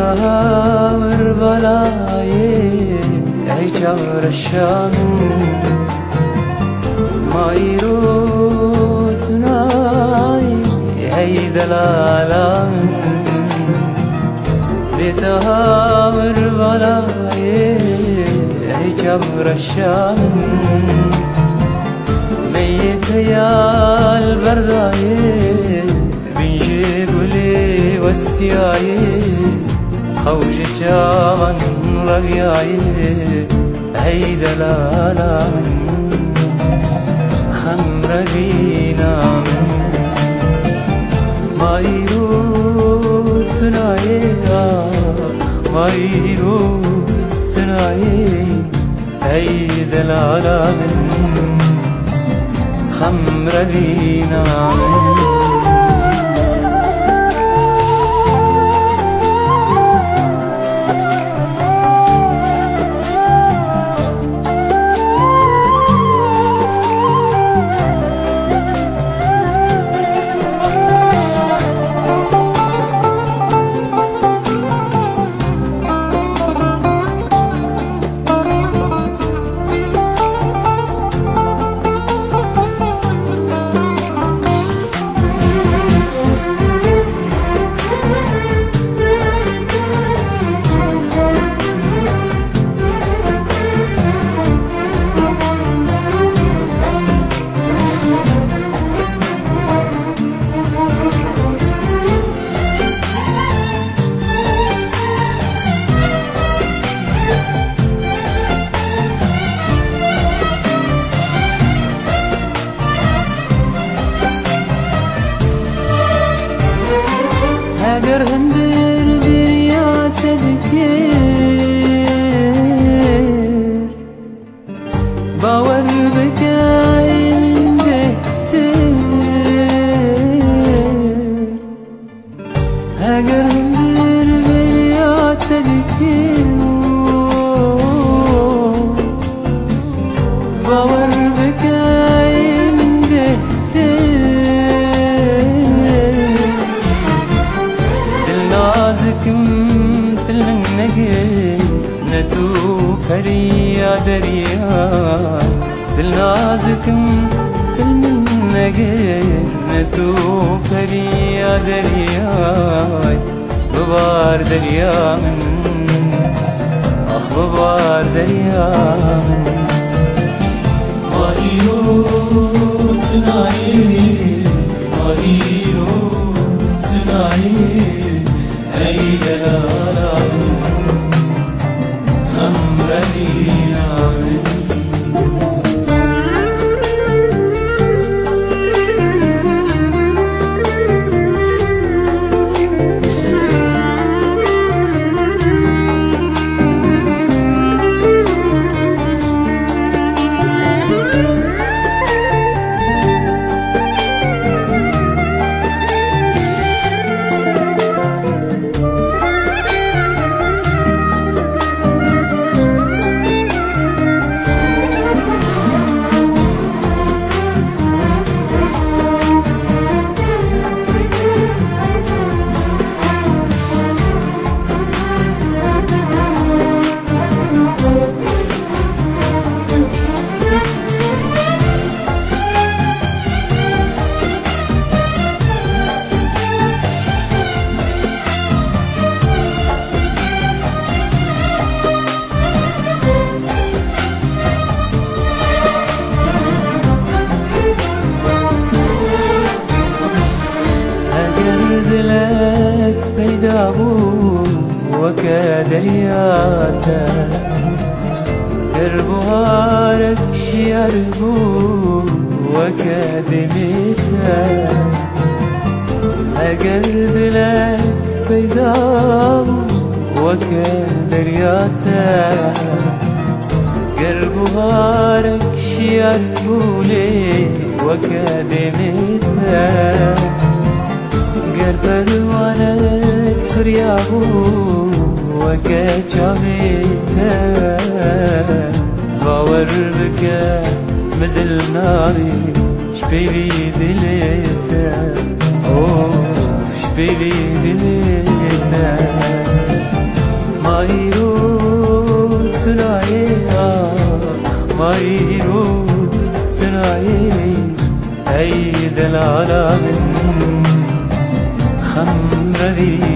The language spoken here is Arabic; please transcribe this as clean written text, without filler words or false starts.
بتهاور بلاي عجور الشام ما يروتناي هيدا العالم بتهاور بلاي عجور الشام ميت يا البرداي بنجيب لي واستياي خوج جاغن رقياي هيدا العالم خمر بينا ما يروتناي ما يروتناي هيدا العالم خمر بينا اگر هندر بريات الكير باور بكاي من بهتر اگر هندر بريات الكير باور بكاي من بهتر مثل النقل ندو كريا دريان بالنازك مثل النقل ندو كريا دريان ببار دريا من اخ ببار دريا من ما يروتناي ما يروتناي هيدا العالم خمر بينا لك بيدابو وكدرياتا قربوارك شيربو وكدميتا أقرد لك بيدابو وكدرياتا قربوارك شيربو لي وكدميتا قرب الوانك فريابو وكجابيتا باور بك مثل ناري شبيبي دليتا اوه شبيبي دليتا على من خمر ذي